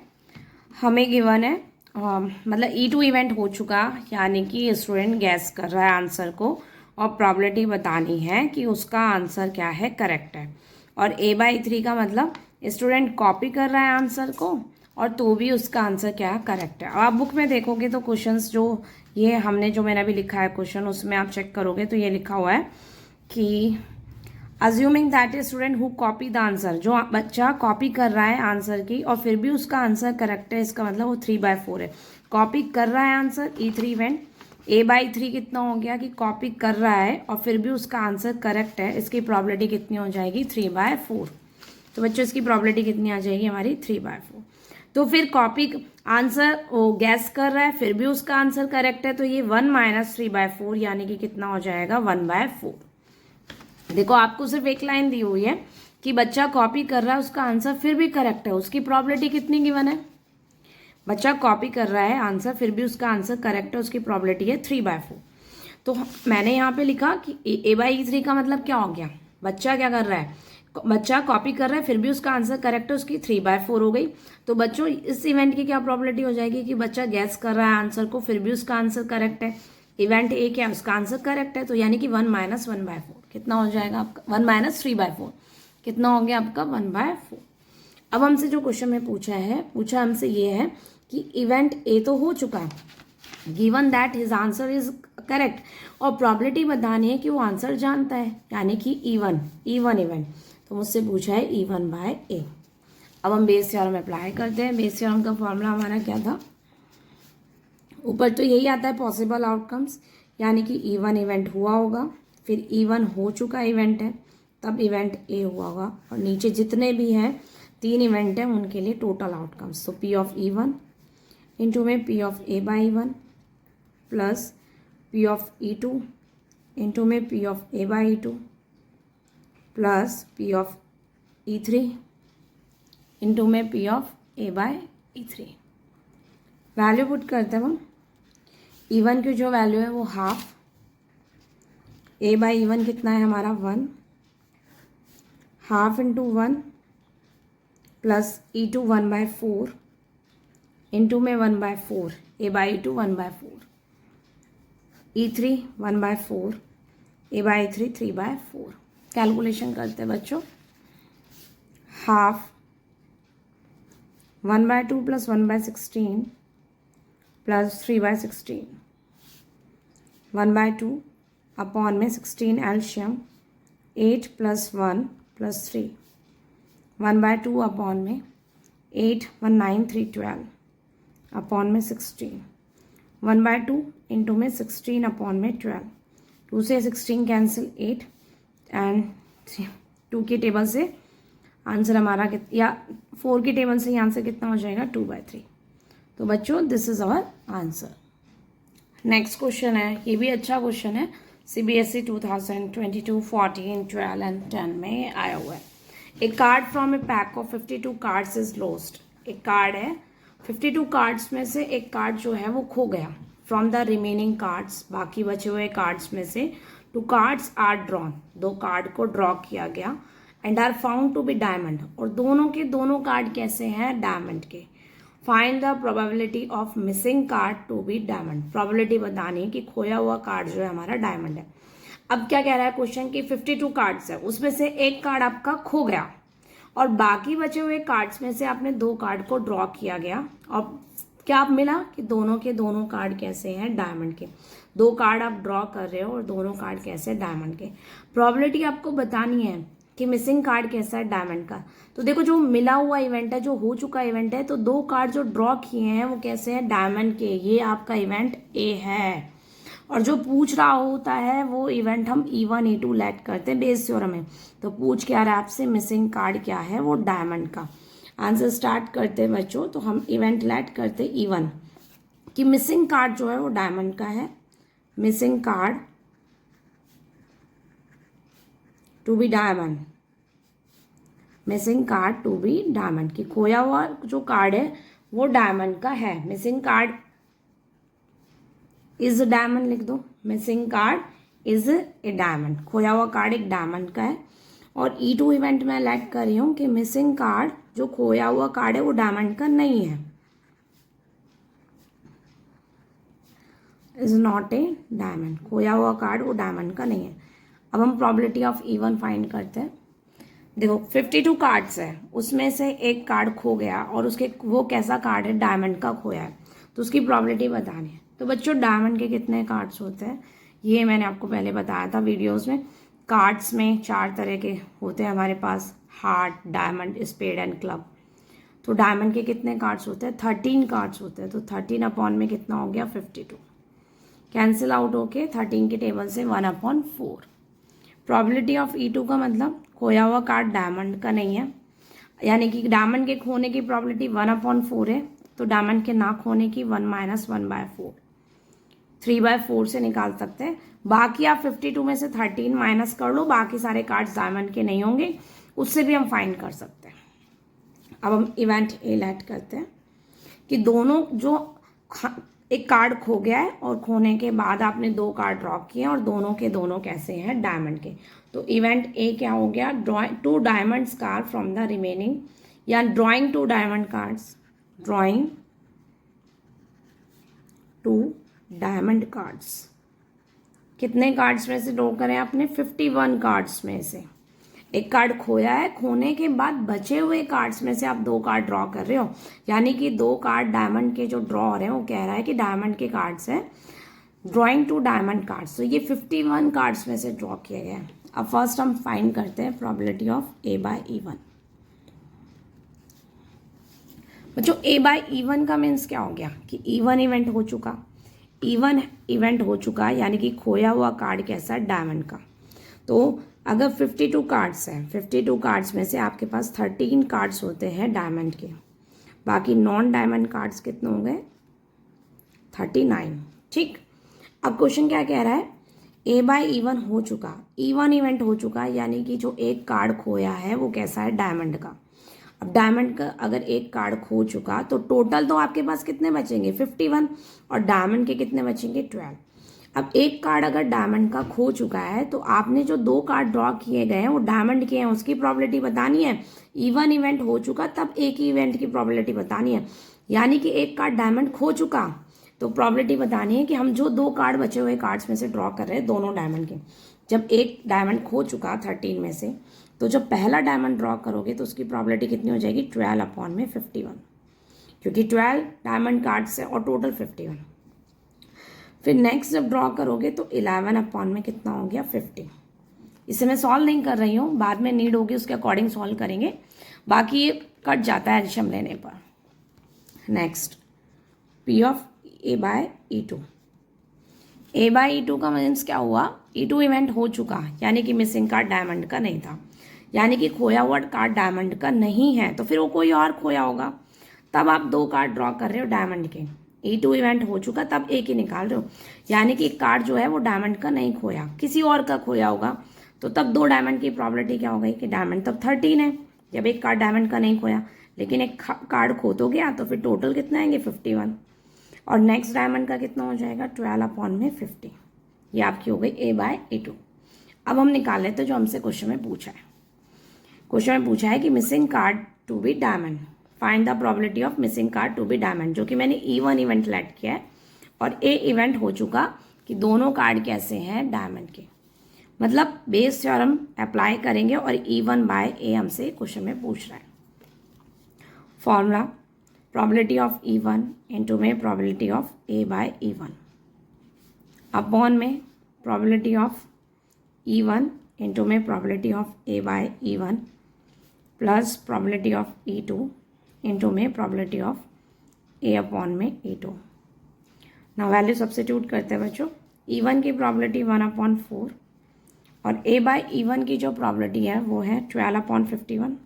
हमें गिवन है, मतलब E2 इवेंट हो चुका, यानी कि स्टूडेंट गैस कर रहा है आंसर को, और प्रोबेबिलिटी बतानी है कि उसका आंसर क्या है, करेक्ट है। और A/E3 का मतलब स्टूडेंट कॉपी कर रहा है आंसर को, और तो भी उसका आंसर क्या है, करेक्ट है। अब आप बुक में देखोगे तो क्वेश्चंस जो ये हमने जो मैंने अभी लिखा है क्वेश्चन, उसमें आप चेक करोगे तो ये लिखा हुआ है कि assuming that a student who copy the answer, जो बच्चा कॉपी कर रहा है आंसर की और फिर भी उसका आंसर करेक्ट है, इसका मतलब वो 3/4 है। कॉपी कर रहा है आंसर, E3 इवेंट A/3 कितना हो गया कि कॉपी कर रहा है और फिर भी उसका आंसर करेक्ट है, इसकी प्रॉबिलिटी कितनी हो जाएगी 3/4। तो बच्चों इसकी प्रॉबिलिटी कितनी आ जाएगी हमारी 3/4। तो फिर कॉपी आंसर वो गैस कर रहा है फिर भी उसका आंसर करेक्ट है, तो ये 1 - 3/4 यानी कि कितना हो जाएगा 1/4। देखो आपको सिर्फ एक लाइन दी हुई है कि बच्चा कॉपी कर रहा है उसका आंसर फिर भी करेक्ट है, उसकी प्रॉबिलिटी कितनी गिवन है? बच्चा कॉपी कर रहा है आंसर फिर भी उसका आंसर करेक्ट है, उसकी प्रॉबिलिटी है 3/4। तो मैंने यहाँ पे लिखा कि A/3 का मतलब क्या हो गया, बच्चा क्या कर रहा है, बच्चा कॉपी कर रहा है फिर भी उसका आंसर करेक्ट है, उसकी 3/4 हो गई। तो बच्चों इस इवेंट की क्या प्रॉबिलिटी हो जाएगी कि बच्चा गैस कर रहा है आंसर को फिर भी उसका आंसर करेक्ट है। इवेंट ए क्या है, उसका आंसर करेक्ट है, तो यानी कि 1 - 1/4 कितना हो जाएगा आपका 1 - 3/4 कितना हो गया आपका 1/4। अब हमसे जो क्वेश्चन में पूछा हमसे ये है कि इवेंट ए तो हो चुका है, given that his answer is correct, और प्रॉबिलिटी बतानी है कि वो आंसर जानता है, यानी कि E1 इवेंट। तो मुझसे पूछा है E1/A। अब हम बेस थ्योरम अप्लाई करते हैं। बेस थ्योरम का फॉर्मूला हमारा क्या था, ऊपर तो यही आता है पॉसिबल आउटकम्स, यानी कि E1 इवेंट हुआ होगा, फिर E1 हो चुका इवेंट है, तब इवेंट ए हुआ होगा, और नीचे जितने भी हैं 3 इवेंट हैं उनके लिए टोटल आउटकम्स। तो P ऑफ E1 इंटू में P of A/E1 plus P of E2 into में P of A/E2 plus P of E3 into में P of A/E3। Value put करते हैं हम। E1 की जो वैल्यू है वो हाफ, A/E1 कितना है हमारा 1, half into 1 plus E2 1/4 into में 1/4, A/E2 1/4, E3 1/4, A/E3 3/4। कैलकुलेशन करते हैं बच्चों। हाफ 1/2 प्लस 1/16 प्लस 3/16, 1/2 अपॉन में 16 एल्शियम 8 प्लस 1 प्लस 3, 1/2 अपॉन में 8 1 9 3 12 अपॉन में 16, 1/2 इंटू में 16 अपॉन में 12, 2 से 16 कैंसिल 8 एंड 2 की टेबल से आंसर हमारा या 4 की टेबल से आंसर कितना हो जाएगा 2/3। तो बच्चों this is our answer. Next question है, ये भी अच्छा क्वेश्चन है, CBSE 2022 14 12 एंड 10 में आया हुआ है। A card from a pack of 52 cards is lost. एक कार्ड है 52 कार्ड्स में से एक कार्ड जो है वो खो गया। फ्रॉम द रिमेनिंग कार्ड्स, बाकी बचे हुए कार्ड्स में से 2 कार्ड्स आर ड्रॉन, 2 कार्ड को ड्रॉ किया गया, and are found to be diamond, और दोनों के दोनों कार्ड कैसे हैं डायमंड के। Find the probability of missing card to be diamond. प्रोबेबिलिटी बतानी है कि खोया हुआ कार्ड जो है हमारा डायमंड है। अब क्या कह रहा है क्वेश्चन कि 52 कार्ड्स है, उसमें से एक कार्ड आपका खो गया और बाकी बचे हुए कार्ड्स में से आपने 2 कार्ड को ड्रॉ किया गया, और क्या आप मिला कि दोनों के दोनों कार्ड कैसे हैं डायमंड के। 2 कार्ड आप ड्रॉ कर रहे हो और दोनों कार्ड कैसे हैं डायमंड के। प्रोबेबिलिटी आपको बतानी है कि मिसिंग कार्ड कैसा है डायमंड का। तो देखो जो मिला हुआ इवेंट है, जो हो चुका इवेंट है, तो 2 कार्ड जो ड्रॉ किए हैं वो कैसे हैं डायमंड के, ये आपका इवेंट ए है। और जो पूछ रहा होता है वो इवेंट हम E1 E2 लेट करते हैं बेस थ्योरम में। तो पूछ क्या रहा है आपसे, मिसिंग कार्ड क्या है, वो डायमंड का। आंसर स्टार्ट करते हैं बच्चों, तो हम इवेंट लेट करते हैं E1 कि मिसिंग कार्ड जो है वो डायमंड का है। Missing card to be diamond, missing card to be diamond, की खोया हुआ जो कार्ड है वो डायमंड का है। मिसिंग कार्ड इज डायमंड लिख दो, missing card is a diamond, खोया हुआ कार्ड एक डायमंड का है। और E2 इवेंट में लेट कर रही हूँ कि मिसिंग कार्ड जो खोया हुआ कार्ड है वो डायमंड का नहीं है, इज नॉट ए डायमंड, खोया हुआ कार्ड वो डायमंड का नहीं है। अब हम प्रोबेबिलिटी ऑफ E1 फाइंड करते हैं। देखो 52 कार्ड्स है, उसमें से एक कार्ड खो गया और उसके वो कैसा कार्ड है डायमंड का खोया है, तो उसकी प्रोबेबिलिटी बतानी है। तो बच्चों डायमंड के कितने कार्ड्स होते हैं, ये मैंने आपको पहले बताया था वीडियोस में। कार्ड्स में 4 तरह के होते हैं हमारे पास, heart, diamond, spade and club. तो डायमंड के कितने कार्ड्स होते हैं 13 कार्ड्स होते हैं। तो 13 अपॉन में कितना हो गया 52, कैंसिल आउट होके 13 के टेबल से 1/4। प्रोबेबिलिटी ऑफ E2 का मतलब खोया हुआ कार्ड डायमंड का नहीं है, यानी कि डायमंड के खोने की प्रोबेबिलिटी 1/4 है, तो डायमंड के ना खोने की 1 - 1/4, 3/4 से निकाल सकते हैं। बाकी आप 52 में से 13 माइनस कर लो, बाकी सारे कार्ड्स डायमंड के नहीं होंगे, उससे भी हम फाइंड कर सकते हैं। अब हम इवेंट ए लेट करते हैं कि दोनों जो एक कार्ड खो गया है और खोने के बाद आपने 2 कार्ड ड्रॉ किए और दोनों के दोनों कैसे हैं डायमंड के। तो इवेंट ए क्या हो गया, drawing 2 diamonds card from the remaining, या drawing 2 diamond cards, drawing 2 diamond cards. कितने कार्ड्स में से ड्रॉ करें आपने, 51 कार्ड्स में से। एक कार्ड खोया है, खोने के बाद बचे हुए कार्ड्स में से आप 2 कार्ड ड्रॉ कर रहे हो, यानी कि 2 कार्ड डायमंड के जो ड्रॉ हो रहे हैं वो कह रहा है कि डायमंड के कार्ड्स हैं, ड्रॉइंग 2 डायमंड कार्ड्स। तो ये 51 कार्ड्स में से ड्रॉ किए गए हैं। अब फर्स्ट हम फाइंड करते हैं प्रोबेबिलिटी ऑफ A/E1। बच्चों A/E1 का मीन्स क्या हो गया कि E1 इवेंट हो चुका, E1 इवेंट हो चुका, यानी कि खोया हुआ कार्ड कैसा है, डायमंड का। तो अगर 52 कार्ड्स हैं, 52 कार्ड्स में से आपके पास 13 कार्ड्स होते हैं डायमंड के, बाकी नॉन डायमंड कार्ड्स कितने हो गए, 39। ठीक, अब क्वेश्चन क्या कह रहा है, A/E1 हो चुका, E1 इवेंट हो चुका, यानी कि जो एक कार्ड खोया है वो कैसा है, डायमंड का। अब डायमंड का अगर एक कार्ड खो चुका तो टोटल तो आपके पास कितने बचेंगे, 51, और डायमंड के कितने बचेंगे, 12। अब एक कार्ड अगर डायमंड का खो चुका है तो आपने जो 2 कार्ड ड्रॉ किए गए हैं वो डायमंड के हैं, उसकी प्रोबेबिलिटी बतानी है। E1 इवेंट हो चुका तब एक ही इवेंट की प्रोबेबिलिटी बतानी है, यानी कि एक कार्ड डायमंड खो चुका तो प्रोबेबिलिटी बतानी है कि हम जो 2 कार्ड बचे हुए कार्ड्स में से ड्रॉ कर रहे हैं दोनों डायमंड के। जब एक डायमंड खो चुका 13 में से, तो जब पहला डायमंड ड्रॉ करोगे तो उसकी प्रोबेबिलिटी कितनी हो जाएगी, 12/51, क्योंकि 12 डायमंड कार्ड्स है और टोटल 51। फिर नेक्स्ट जब ड्रॉ करोगे तो 11 में कितना हो गया, 50। इसे मैं सॉल्व नहीं कर रही हूँ, बाद में नीड होगी उसके अकॉर्डिंग सॉल्व करेंगे, बाकी ये कट जाता है एडिशन लेने पर। Next P of A/E2। A/E2 का मीन्स क्या हुआ, E2 इवेंट हो चुका, यानी कि मिसिंग कार्ड डायमंड का नहीं था, यानी कि खोया हुआ कार्ड डायमंड का नहीं है, तो फिर वो कोई और खोया होगा, तब आप 2 कार्ड ड्रॉ कर रहे हो डायमंड के। E2 इवेंट हो चुका तब एक ही निकाल रहे हो, यानी कि एक कार्ड जो है वो डायमंड का नहीं खोया, किसी और का खोया होगा, तो तब 2 डायमंड की प्रोबेबिलिटी क्या हो गई कि डायमंड तब 13 है, जब एक कार्ड डायमंड का नहीं खोया, लेकिन एक कार्ड खो तो गया, तो फिर टोटल कितना आएंगे, 51, और नेक्स्ट डायमंड का कितना हो जाएगा, 12/50। ये आपकी हो गई A/E2। अब हम निकाल लेते हैं जो हमसे क्वेश्चन में पूछा है। क्वेश्चन में पूछा है कि missing card to be diamond, find the probability of missing card to be diamond, जो कि मैंने E1 इवेंट लेट किया है और A इवेंट हो चुका कि दोनों कार्ड कैसे हैं, डायमंड के। मतलब बेस थ्योरम अप्लाई करेंगे और E1/A हमसे क्वेश्चन में पूछ रहा है। Formula, probability of E1 into में प्रोबेबिलिटी ऑफ A/E1 अपॉन में प्रोबेबिलिटी ऑफ E1 इंटू में probability of A/E1 plus probability of E2 into में प्रोबेबिलिटी ऑफ A/में E2। ना वैल्यू सब्स्टिट्यूट करते हैं बच्चों, E1 की प्रोबेबिलिटी 1/4 और A/E1 की जो प्रोबेबिलिटी है वो है 12/51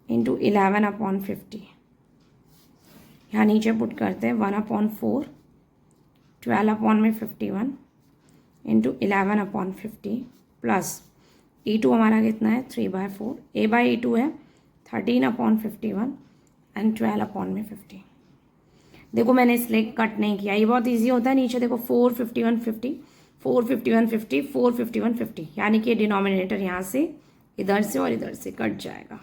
इंटू 11/50। यहाँ नीचे पुट करते हैं 1/4, 12/51 इंटू 11/50 प्लस E2 हमारा कितना है, 3/4, A/E2 है 13/51 एंड 12/50। देखो मैंने इसलिए कट नहीं किया, ये बहुत इजी होता है, नीचे देखो 4 51 50 4 51 50 4 51 50, यानी कि डिनोमिनेटर यहाँ से इधर से और इधर से कट जाएगा।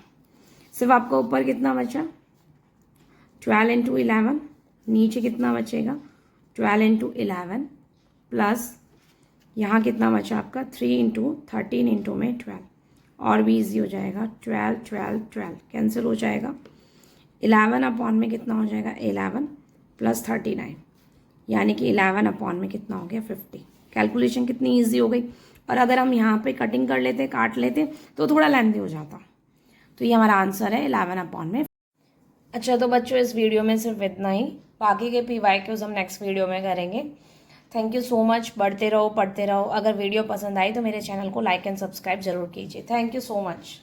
सिर्फ आपका ऊपर कितना बचा, 12 इंटू 11, नीचे कितना बचेगा, 12 इंटू 11 प्लस यहाँ कितना बचा आपका 3 इंटू 13 इंटू में 12, और भी ईजी हो जाएगा, 12 12 12 कैंसिल हो जाएगा, 11 में कितना हो जाएगा, 11 प्लस 39, यानी कि 11 में कितना हो गया, 50। कैलकुलेशन कितनी ईजी हो गई, और अगर हम यहाँ पे कटिंग कर लेते, काट लेते तो थोड़ा लेंथी हो जाता। तो ये हमारा आंसर है 11 में। अच्छा तो बच्चों इस वीडियो में सिर्फ इतना ही, बाकी के PYQs हम नेक्स्ट वीडियो में करेंगे। Thank you so much. बढ़ते रहो, पढ़ते रहो। अगर वीडियो पसंद आई तो मेरे चैनल को लाइक एंड सब्सक्राइब जरूर कीजिए। Thank you so much.